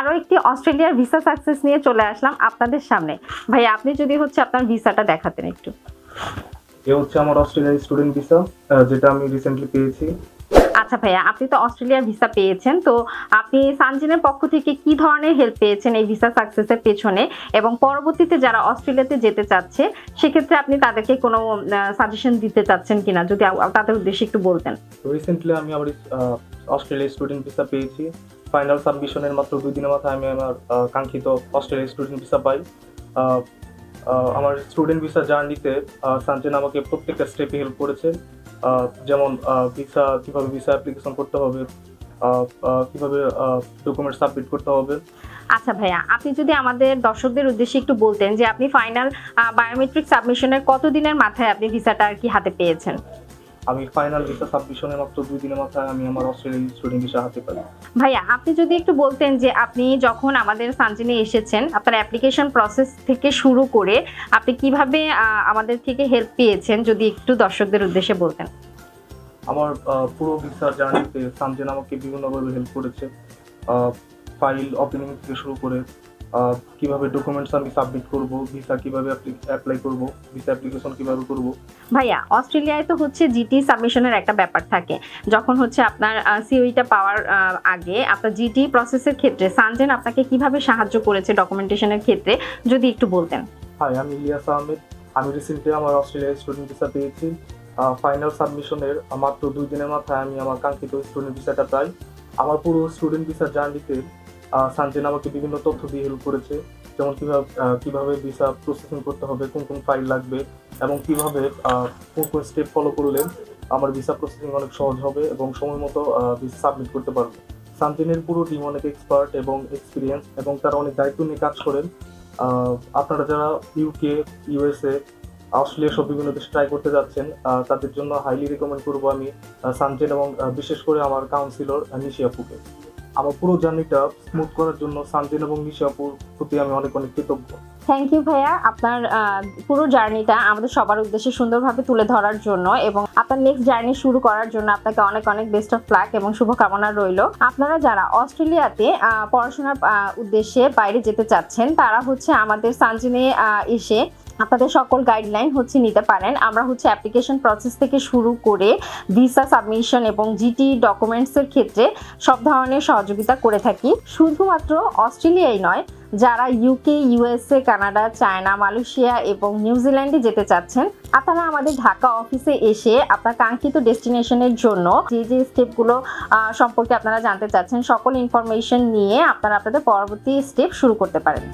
আরো একটি অস্ট্রেলিয়ার ভিসা সাকসেস নিয়ে চলে আসলাম আপনাদের সামনে। ভাই আপনি যদি হচ্ছে আপনার ভিসাটা দেখাতেন একটু। এ হচ্ছে আমার অস্ট্রেলিয়ার স্টুডেন্ট ভিসা, যেটা আমি রিসেন্টলি পেয়েছি। আচ্ছা ভাইয়া, আপনি তো অস্ট্রেলিয়ার ভিসা পেয়েছেন, তো আপনি সানজিনের পক্ষ থেকে কি ধরনের হেল্প পেয়েছেন এই ভিসা সাকসেসের পেছনে, এবং পরবর্তীতে যারা অস্ট্রেলিয়াতে যেতে চাচ্ছে সেক্ষেত্রে আপনি তাদেরকে কোনো সাজেশন দিতে চাচ্ছেন কিনা, যদি তাদের উদ্দেশ্যে একটু বলতেন। রিসেন্টলি আমি আমার অস্ট্রেলিয়ার স্টুডেন্ট ভিসা পেয়েছি। ফাইনাল সাবমিশনের মাত্র 2 দিনের মাথায় আমি আমার কাঙ্ক্ষিত অস্ট্রেলিয়ার স্টুডেন্ট ভিসা পাই। আমার স্টুডেন্ট ভিসা জার্নিতে সানজিন আমাকে প্রত্যেকটা স্টেপে হেল্প করেছে, যেমন কিভাবে ভিসা অ্যাপ্লিকেশন করতে হবে, কিভাবে ডকুমেন্ট সাবমিট করতে হবে। আচ্ছা ভাইয়া, আপনি যদি আমাদের দর্শকদের উদ্দেশ্যে একটু বলতেন যে আপনি ফাইনাল বায়োমেট্রিক সাবমিশনের কতদিনের মাথায় আপনি ভিসাটা আর কি হাতে পেয়েছেন। আমি ফাইনাল ভিসা সাবমিশনের মাত্র 2 দিনের মাথায় আমি আমার অস্ট্রেলিয়ান স্টুডেন্ট ভিসা হাতে পাই। ভাইয়া আপনি যদি একটু বলতেন যে আপনি যখন আমাদের সানজিনে এসেছেন আপনার অ্যাপ্লিকেশন প্রসেস থেকে শুরু করে আপনি কিভাবে আমাদের থেকে হেল্প পেয়েছেন, যদি একটু দর্শকদের উদ্দেশ্যে বলতেন। আমার পুরো ভিসা জার্নিতে সানজিন আমাকে বিভিন্নভাবে হেল্প করেছে। ফাইল ওপেনিং থেকে শুরু করে কিভাবে ডকুমেন্টস আমি সাবমিট করব, ভিসা কিভাবে অ্যাপ্লাই করব, ভিসা অ্যাপ্লিকেশন কিভাবে করব। ভাইয়া অস্ট্রেলিয়ায় তো হচ্ছে জিটি সাবমিশনের একটা ব্যাপার থাকে, যখন হচ্ছে আপনার সিওইটা পাওয়ার আগে আপনার জিটি প্রসেসের ক্ষেত্রে সানজিন আপনাকে কিভাবে সাহায্য করেছে ডকুমেন্টেশনের ক্ষেত্রে, যদি একটু বলতেন। হাই, আমি ইলিয়াস আহমেদ। আমি রিসেন্টলি আমার অস্ট্রেলিয়ার স্টুডেন্ট ভিসা পেয়েছি। ফাইনাল সাবমিশনের মাত্র 2 দিনের মাথায় আমি আমার কাঙ্ক্ষিত স্টুডেন্ট ভিসাটা পাই। আমার পুরো স্টুডেন্ট ভিসা জার্নিতে সানজিন আমাকে বিভিন্ন তথ্য দিয়ে হেল্প করেছে, যেমন কিভাবে ভিসা প্রসেসিং করতে হবে, কোন কোন ফাইল লাগবে, এবং কিভাবে কোন কোন স্টেপ ফলো করলে আমার ভিসা প্রসেসিং অনেক সহজ হবে এবং সময় মতো ভিসা সাবমিট করতে পারবো। সানজিনের পুরো টিম অনেক এক্সপার্ট এবং এক্সপিরিয়েন্স, এবং তারা অনেক দায়িত্ব নিয়ে কাজ করেন। আপনারা যারা ইউকে, ইউএসএ, অস্ট্রেলিয়া সব বিভিন্ন দেশে ট্রাই করতে যাচ্ছেন, তাদের জন্য হাইলি রিকমেন্ড করবো আমি সানজিন, এবং বিশেষ করে আমার কাউন্সিলর নিশি আপুকে। আমার পুরো জার্নিটা স্মুথ করার জন্য সানজিন এবং নিশি আপুর প্রতি আমি অনেক অনেক কৃতজ্ঞ। থ্যাংক ইউ ভাইয়া, আপনার পুরো জার্নিটা আমাদের সবার উদ্দেশ্যে সুন্দরভাবে তুলে ধরার জন্য, এবং আপনার নেক্সট জার্নি শুরু করার জন্য আপনাকে অনেক অনেক বেস্ট অফ লাক এবং শুভকামনা রইল। আপনারা যারা অস্ট্রেলিয়াতে পড়াশোনার উদ্দেশ্যে বাইরে যেতে চাচ্ছেন তারা হচ্ছে আমাদের সানজিনে এসে আপনাদের সকল গাইডলাইন হচ্ছে নিতে পারেন। আমরা হচ্ছে অ্যাপ্লিকেশন প্রসেস থেকে শুরু করে ভিসা সাবমিশন এবং জিটি ডকুমেন্টসের ক্ষেত্রে সব ধরনের সহযোগিতা করে থাকি। শুধুমাত্র অস্ট্রেলিয়াই নয়, যারা UK, USA, Canada, China, Malaysia এবং নিউজিল্যান্ডে যেতে চাচ্ছেন আপনারা আমাদের ঢাকা অফিসে এসে আপনার কাঙ্ক্ষিত ডেস্টিনেশনের জন্য যে যে স্টেপগুলো সম্পর্কে আপনারা জানতে চাচ্ছেন সকল ইনফরমেশন নিয়ে আপনারা আপনাদের পরবর্তী স্টেপ শুরু করতে পারেন।